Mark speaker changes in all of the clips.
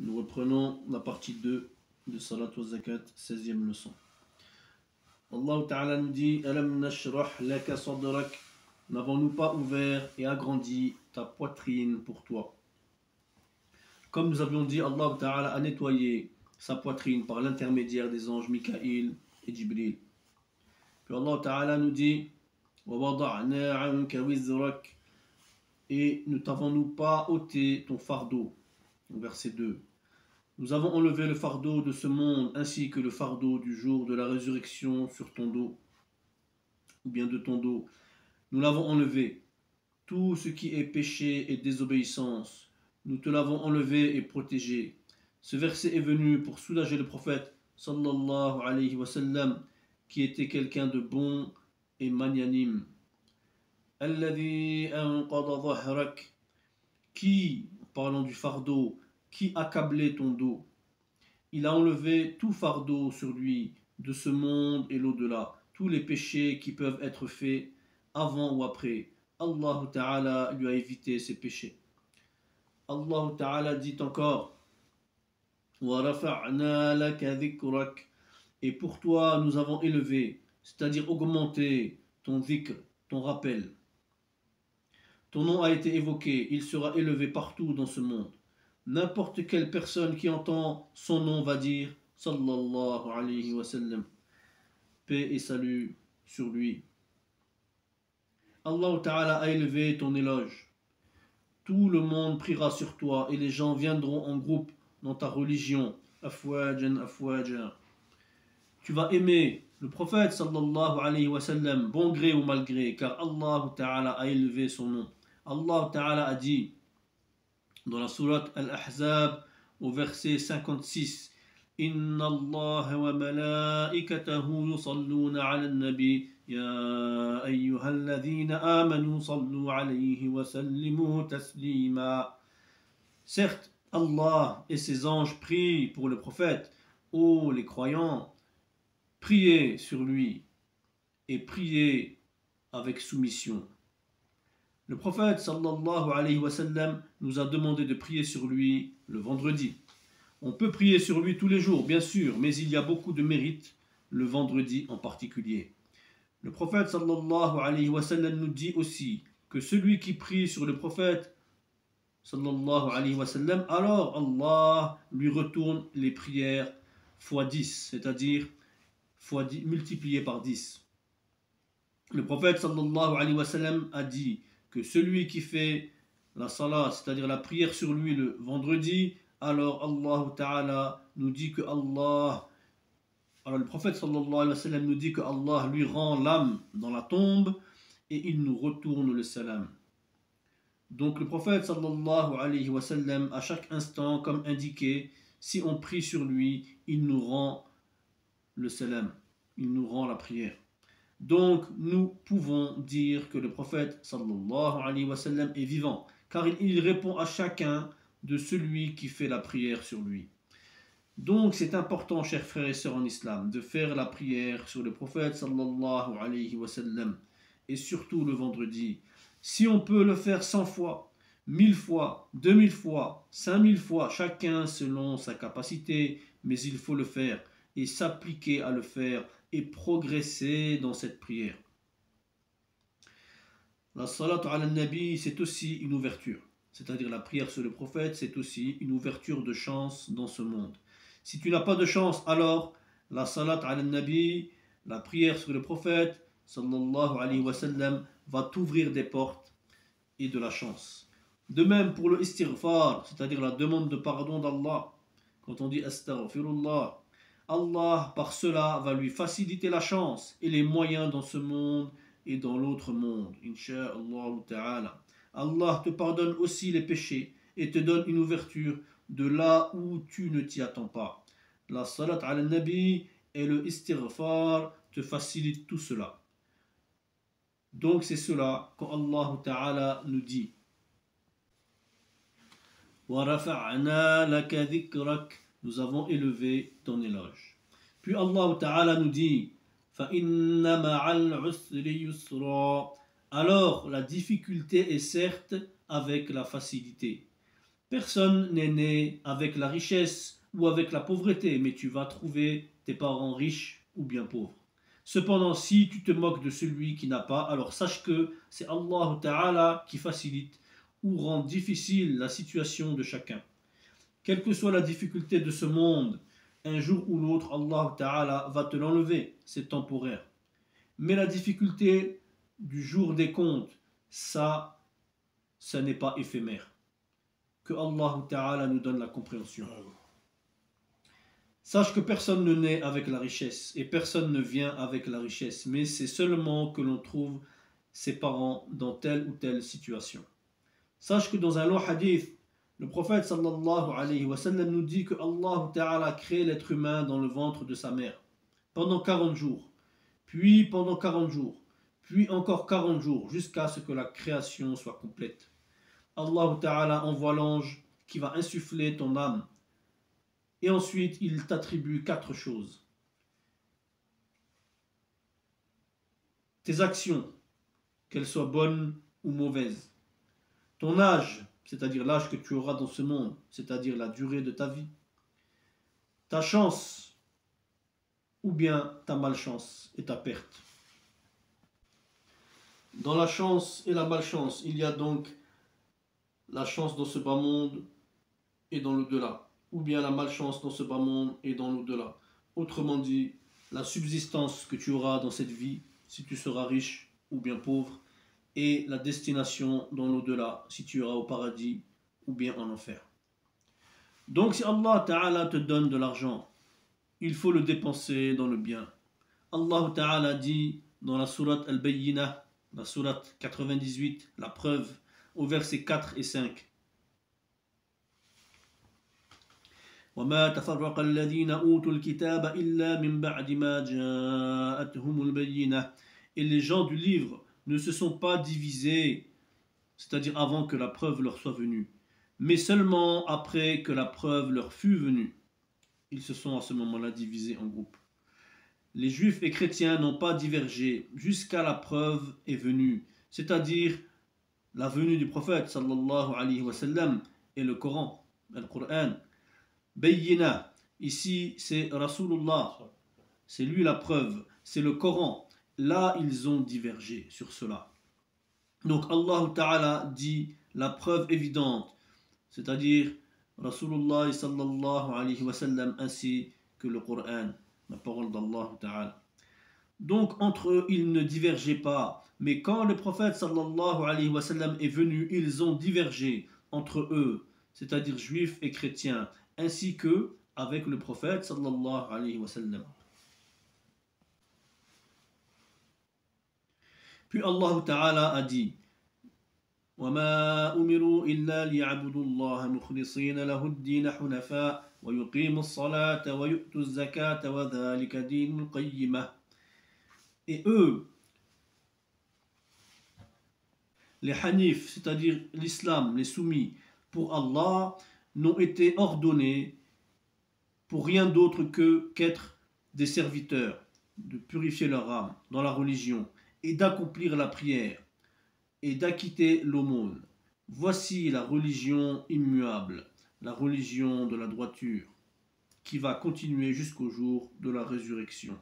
Speaker 1: Nous reprenons la partie 2 de Salat wa Zakat, 16e leçon. Allah Ta'ala nous dit Alam nashrah laka sadrak. N'avons-nous pas ouvert et agrandi ta poitrine pour toi? Comme nous avions dit, Allah Ta'ala a nettoyé sa poitrine par l'intermédiaire des anges Mikaïl et Jibril. Puis Allah Ta'ala nous dit Wa wada'na 'anka wizrak. Et ne t'avons-nous pas ôté ton fardeau? Verset 2. Nous avons enlevé le fardeau de ce monde ainsi que le fardeau du jour de la résurrection sur ton dos, ou bien de ton dos. Nous l'avons enlevé. Tout ce qui est péché et désobéissance, nous te l'avons enlevé et protégé. Ce verset est venu pour soulager le prophète sallallahu alayhi wa sallam, qui était quelqu'un de bon et magnanime. Alladhi anqadha dhahrak, qui, parlant du fardeau, qui accablait ton dos. Il a enlevé tout fardeau sur lui de ce monde et l'au-delà, tous les péchés qui peuvent être faits avant ou après. Allah Ta'ala lui a évité ses péchés. Allah Ta'ala dit encore Wa rafa'na laka dhikrak. Et pour toi nous avons élevé, c'est-à-dire augmenté ton dhikr, ton rappel. Ton nom a été évoqué, il sera élevé partout dans ce monde. N'importe quelle personne qui entend son nom va dire sallallahu alayhi wa sallam, paix et salut sur lui. Allah Ta'ala a élevé ton éloge. Tout le monde priera sur toi et les gens viendront en groupe dans ta religion. Afwajan, afwajan. Tu vas aimer le prophète sallallahu alayhi wa sallam, bon gré ou mal gré, car Allah Ta'ala a élevé son nom. Allah Ta'ala a dit dans la sourate Al-Ahzab au verset 56 Inna Allah wa malaikatahu yusalluna ala al-nabi ya ayyuhalladhina amanu sallu alayhi wa sallimu taslima. Certes, Allah et ses anges prient pour le prophète. Ô les croyants, priez sur lui et priez avec soumission. Le prophète sallallahu alayhi wa sallam nous a demandé de prier sur lui le vendredi. On peut prier sur lui tous les jours, bien sûr, mais il y a beaucoup de mérites, le vendredi en particulier. Le prophète sallallahu alayhi wa sallam nous dit aussi que celui qui prie sur le prophète sallallahu alayhi wa sallam, alors Allah lui retourne les prières fois 10, c'est-à-dire multipliées par 10. Le prophète sallallahu alayhi wa sallam a dit que celui qui fait la salat, c'est-à-dire la prière sur lui le vendredi, alors Allah Ta'ala nous dit que Allah, alors le prophète sallallahu alayhi wa sallam nous dit que Allah lui rend l'âme dans la tombe et il nous retourne le salam. Donc le prophète sallallahu alayhi wa sallam, à chaque instant, comme indiqué, si on prie sur lui, il nous rend le salam, il nous rend la prière. Donc nous pouvons dire que le prophète sallallahu alayhi wa sallam est vivant, car il répond à chacun de celui qui fait la prière sur lui. Donc c'est important, chers frères et sœurs en islam, de faire la prière sur le prophète sallallahu alayhi wa sallam, et surtout le vendredi. Si on peut le faire 100 fois, 1000 fois, 2000 fois, 5000 fois, chacun selon sa capacité, mais il faut le faire et s'appliquer à le faire et progresser dans cette prière. La salat ala nabi, c'est aussi une ouverture, c'est-à-dire la prière sur le prophète, c'est aussi une ouverture de chance dans ce monde. Si tu n'as pas de chance, alors la salat ala nabi, la prière sur le prophète sallallahu alayhi wa sallam, va t'ouvrir des portes et de la chance. De même pour le istighfar, c'est-à-dire la demande de pardon d'Allah. Quand on dit astaghfirullah, Allah par cela va lui faciliter la chance et les moyens dans ce monde et dans l'autre monde. Inch'Allah ta'ala. Allah te pardonne aussi les péchés et te donne une ouverture de là où tu ne t'y attends pas. La salat ala nabi et le istighfar te facilitent tout cela. Donc c'est cela qu'Allah Ta'ala nous dit. Wa rafa'na laka dhikrak. Nous avons élevé ton éloge. Puis Allah Ta'ala nous dit Fa inna ma'al usri yusra. Alors la difficulté est certes avec la facilité. Personne n'est né avec la richesse ou avec la pauvreté, mais tu vas trouver tes parents riches ou bien pauvres. Cependant, si tu te moques de celui qui n'a pas, alors sache que c'est Allah Ta'ala qui facilite ou rend difficile la situation de chacun. Quelle que soit la difficulté de ce monde, un jour ou l'autre, Allah Ta'ala va te l'enlever, c'est temporaire. Mais la difficulté du jour des comptes, ça n'est pas éphémère. Que Allah Ta'ala nous donne la compréhension. Sache que personne ne naît avec la richesse et personne ne vient avec la richesse, mais c'est seulement que l'on trouve ses parents dans telle ou telle situation. Sache que dans un long hadith, le prophète sallallahu alayhi wa sallam nous dit que Allah Ta'ala crée l'être humain dans le ventre de sa mère pendant 40 jours, puis pendant 40 jours, puis encore 40 jours, jusqu'à ce que la création soit complète. Allah Ta'ala envoie l'ange qui va insuffler ton âme. Et ensuite, il t'attribue 4 choses. Tes actions, qu'elles soient bonnes ou mauvaises. Ton âge, c'est-à-dire l'âge que tu auras dans ce monde, c'est-à-dire la durée de ta vie. Ta chance, ou bien ta malchance et ta perte. Dans la chance et la malchance, il y a donc la chance dans ce bas monde et dans l'au-delà, ou bien la malchance dans ce bas monde et dans l'au-delà. Autrement dit, la subsistance que tu auras dans cette vie, si tu seras riche ou bien pauvre, et la destination dans l'au-delà, si tu iras au paradis ou bien en enfer. Donc si Allah Ta'ala te donne de l'argent, il faut le dépenser dans le bien. Allah Ta'ala dit dans la sourate Al-Bayyinah, la sourate 98, la preuve, au verset 4 et 5. وما تفرق الذين أوتوا الكتاب إلا من بعد ما جاءتهم البينة. Et les gens du livre ne se sont pas divisés, c'est-à-dire avant que la preuve leur soit venue, mais seulement après que la preuve leur fut venue. Ils se sont à ce moment-là divisés en groupes. Les juifs et chrétiens n'ont pas divergé jusqu'à la preuve est venue, c'est-à-dire la venue du prophète sallallahu alayhi wa sallam et le Coran, le Coran. Bayyina, ici c'est Rasulullah, c'est lui la preuve, c'est le Coran. Là ils ont divergé sur cela. Donc Allah Ta'ala dit la preuve évidente, c'est-à-dire Rasulullah sallallahu alayhi wa sallam ainsi que le Coran, la parole d'Allah Ta'ala. Donc entre eux ils ne divergeaient pas, mais quand le prophète sallallahu alayhi wa sallam est venu, ils ont divergé entre eux, c'est-à-dire juifs et chrétiens, ainsi que avec le prophète sallallahu alayhi wa sallam. Puis Allah Ta'ala a dit وَمَا أُمِرُوا إِلَّا لِيَعْبُدُوا اللَّهَ مُخْلِصِينَ لَهُ الدِّينَ حُنَفَاءَ وَيُقِيمُوا الصَّلَاةَ وَيُؤْتُوا الزَّكَاةَ وَذَلِكَ دِينُ الْقَيِّمَةِ. Et eux, les hanifs, c'est-à-dire l'islam, les soumis, pour Allah, n'ont été ordonnés pour rien d'autre qu'être des serviteurs, de purifier leur âme dans la religion et d'accomplir la prière et d'acquitter l'aumône. Voici la religion immuable, la religion de la droiture, qui va continuer jusqu'au jour de la résurrection.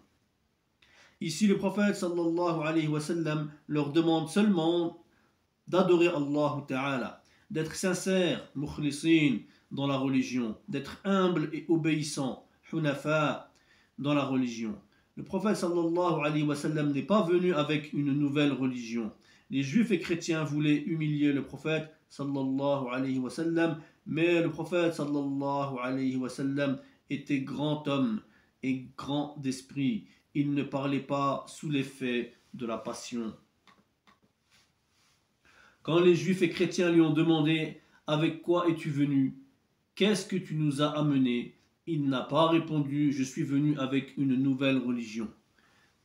Speaker 1: Ici, le prophète sallallahu alayhi wa sallam leur demande seulement d'adorer Allah Ta'ala, d'être sincère, mukhlisin, dans la religion, d'être humble et obéissant, hunafa, dans la religion. Le prophète sallallahu alayhi wa sallam n'est pas venu avec une nouvelle religion. Les juifs et chrétiens voulaient humilier le prophète sallallahu alayhi wa sallam, mais le prophète sallallahu alayhi wa sallam était grand homme et grand d'esprit. Il ne parlait pas sous l'effet de la passion. Quand les juifs et chrétiens lui ont demandé « Avec quoi es-tu venu ? Qu'est-ce que tu nous as amené ?» Il n'a pas répondu « Je suis venu avec une nouvelle religion ».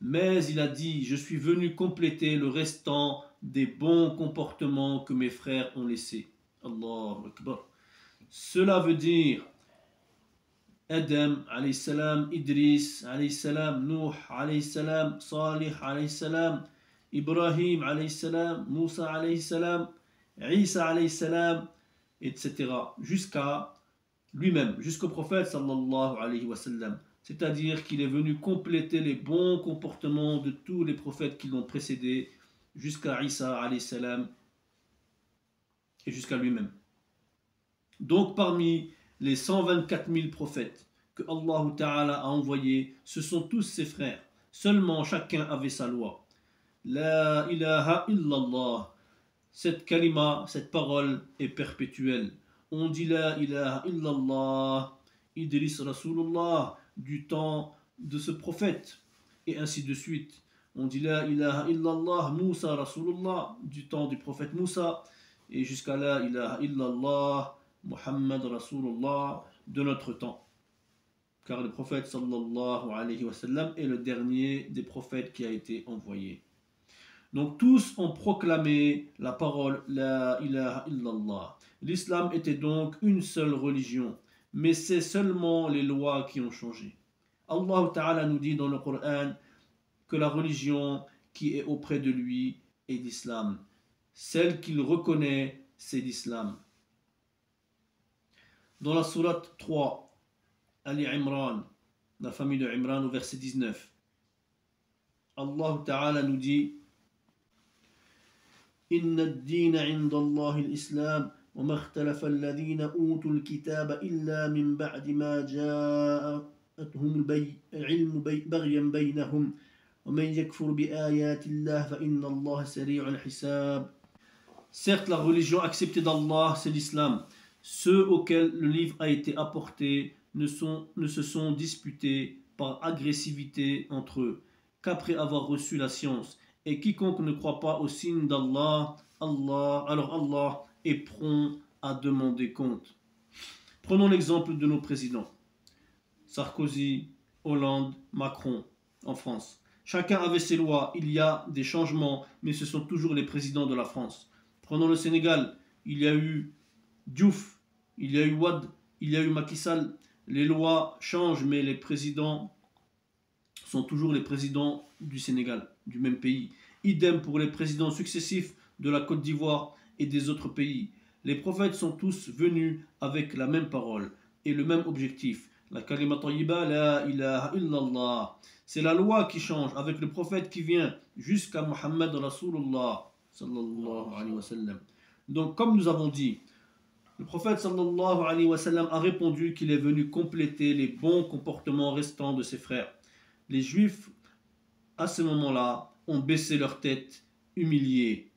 Speaker 1: Mais il a dit « Je suis venu compléter le restant des bons comportements que mes frères ont laissés. » Allahu Akbar. Cela veut dire Adam alayhi salam, Idris alayhi salam, Nuh alayhi salam, Salih alayhi salam, Ibrahim alayhi salam, Moussa alayhi salam, Isa alayhi salam, etc. jusqu'à lui-même, jusqu'au prophète sallallahu alayhi wa sallam. C'est-à-dire qu'il est venu compléter les bons comportements de tous les prophètes qui l'ont précédé jusqu'à Isa alayhi salam et jusqu'à lui-même. Donc parmi les 124 000 prophètes que Allah Ta'ala a envoyés, ce sont tous ses frères. Seulement chacun avait sa loi. La ilaha illallah. Cette kalima, cette parole est perpétuelle. On dit la ilaha illallah, Idris Rasulullah, du temps de ce prophète, et ainsi de suite. On dit la ilaha illallah, Moussa Rasulullah, du temps du prophète Moussa, et jusqu'à la ilaha illallah, Muhammad Rasulullah, de notre temps. Car le prophète sallallahu alayhi wa sallam est le dernier des prophètes qui a été envoyé. Donc tous ont proclamé la parole la ilaha illallah. L'islam était donc une seule religion, mais c'est seulement les lois qui ont changé. Allah Ta'ala nous dit dans le Coran que la religion qui est auprès de lui est l'islam. Celle qu'il reconnaît, c'est l'islam. Dans la sourate 3, Ali Imran, la famille de Imran, au verset 19, Allah Ta'ala nous dit إن الدين عند الله الإسلام وما اختلف الذين أوتوا الكتاب إلا من بعد ما جاءتهم العلم بغيا بينهم ومن يكفر بآيات الله فإن الله سريع الحساب. Certes, la religion acceptée d'Allah, c'est l'islam. Ceux auxquels le livre a été apporté ne se sont disputés par agressivité entre eux qu'après avoir reçu la science. Et quiconque ne croit pas au signe d'Allah, alors Allah est prompt à demander compte. Prenons l'exemple de nos présidents. Sarkozy, Hollande, Macron, en France. Chacun avait ses lois, il y a des changements, mais ce sont toujours les présidents de la France. Prenons le Sénégal, il y a eu Diouf, il y a eu Wade, il y a eu Macky Sall. Les lois changent, mais les présidents sont toujours les présidents du Sénégal, du même pays. Idem pour les présidents successifs de la Côte d'Ivoire et des autres pays. Les prophètes sont tous venus avec la même parole et le même objectif. La kalima tayyiba, la ilaha illallah. C'est la loi qui change avec le prophète qui vient jusqu'à Muhammad Rasulullah sallallahu alayhi wa sallam. Donc comme nous avons dit, le prophète sallallahu alayhi wa sallam a répondu qu'il est venu compléter les bons comportements restants de ses frères. Les Juifs, à ce moment-là, ont baissé leur tête, humiliés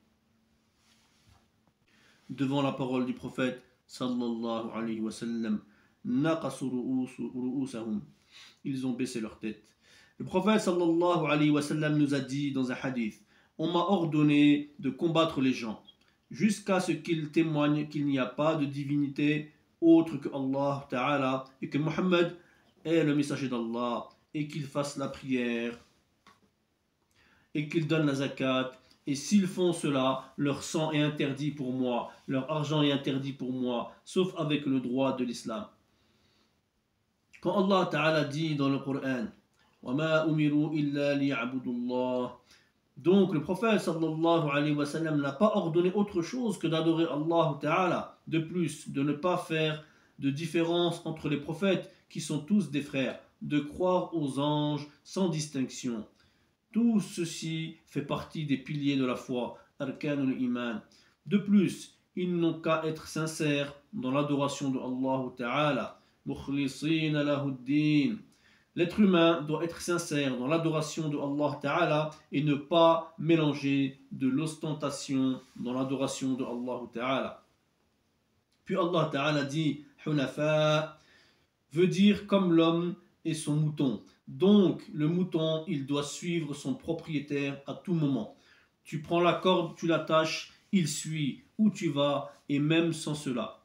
Speaker 1: devant la parole du prophète sallallahu alayhi wa sallam. Ils ont baissé leur tête. Le prophète sallallahu alayhi wa sallam nous a dit dans un hadith: on m'a ordonné de combattre les gens jusqu'à ce qu'ils témoignent qu'il n'y a pas de divinité autre que Allah Ta'ala et que Muhammad est le messager d'Allah, et qu'ils fassent la prière et qu'ils donnent la zakat. Et s'ils font cela, leur sang est interdit pour moi, leur argent est interdit pour moi, sauf avec le droit de l'islam. Quand Allah Ta'ala dit dans le Coran وَمَا أُمِرُوا إِلَّا لِيَعْبُدُوا اللَّهِ, donc le prophète sallallahu alayhi wa sallam n'a pas ordonné autre chose que d'adorer Allah Ta'ala. De plus, de ne pas faire de différence entre les prophètes qui sont tous des frères, de croire aux anges sans distinction. Tout ceci fait partie des piliers de la foi, arkanul iman. De plus, ils n'ont qu'à être sincères dans l'adoration de Allah Ta'ala. Mukhlisina lahuddin. L'être humain doit être sincère dans l'adoration de Allah Ta'ala et ne pas mélanger de l'ostentation dans l'adoration de Allah Ta'ala. Puis Allah Ta'ala dit Hunafa veut dire comme l'homme et son mouton. Donc le mouton, il doit suivre son propriétaire à tout moment. Tu prends la corde, tu l'attaches, il suit où tu vas, et même sans cela.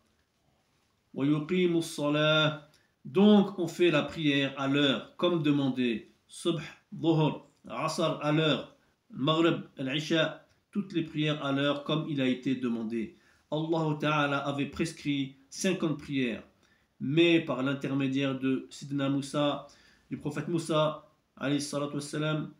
Speaker 1: Wa yuqimus salah. Donc on fait la prière à l'heure, comme demandé. Subh, Dhuhr, Asr à l'heure, Maghrib, Al-Isha, toutes les prières à l'heure comme il a été demandé. Allah Ta'ala avait prescrit 50 prières, mais par l'intermédiaire de Sidna Moussa, du prophète Moussa, alayhi salatu wassalam,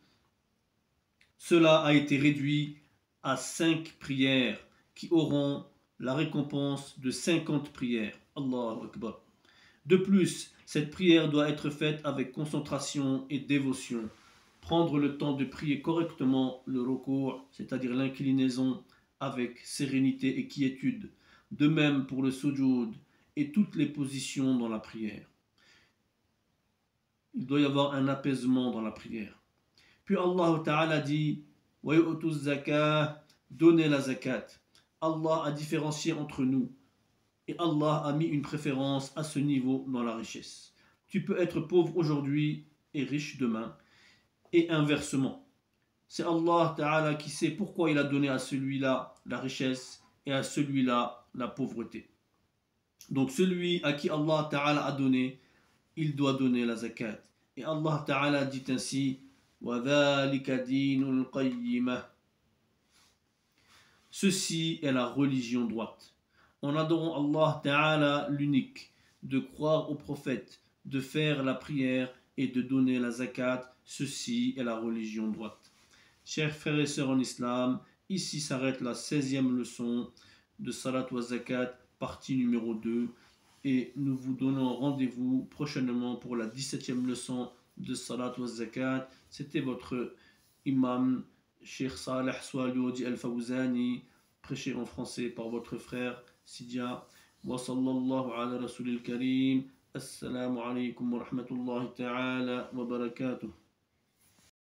Speaker 1: cela a été réduit à 5 prières qui auront la récompense de 50 prières. Allahu Akbar. De plus, cette prière doit être faite avec concentration et dévotion. Prendre le temps de prier correctement le recours, c'est-à-dire l'inclinaison, avec sérénité et quiétude. De même pour le sujoud et toutes les positions dans la prière. Il doit y avoir un apaisement dans la prière. Puis Allah Ta'ala dit wa yu'tu zakah, donnez la zakat. Allah a différencié entre nous et Allah a mis une préférence à ce niveau dans la richesse. Tu peux être pauvre aujourd'hui et riche demain, et inversement. C'est Allah Ta'ala qui sait pourquoi il a donné à celui-là la richesse et à celui-là la pauvreté. Donc celui à qui Allah Ta'ala a donné, il doit donner la zakat. Et Allah Ta'ala dit ainsi وَذَلِكَ دِينُ الْقَيِّمَةِ. Ceci est la religion droite. En adorant Allah Ta'ala l'unique, de croire au prophète, de faire la prière et de donner la zakat, ceci est la religion droite. Chers frères et sœurs en islam, ici s'arrête la 16e leçon de Salat wa Zakat, partie numéro 2, et nous vous donnons rendez-vous prochainement pour la 17e leçon de Salat wa Zakat. C'était votre imam Cheikh Saleh Swalioudi Al-Fawzani, prêché en français par votre frère Sidia. Wa sallallahu ala rasulil karim. Assalamu alaikum wa rahmatullahi ta'ala wa barakatuh.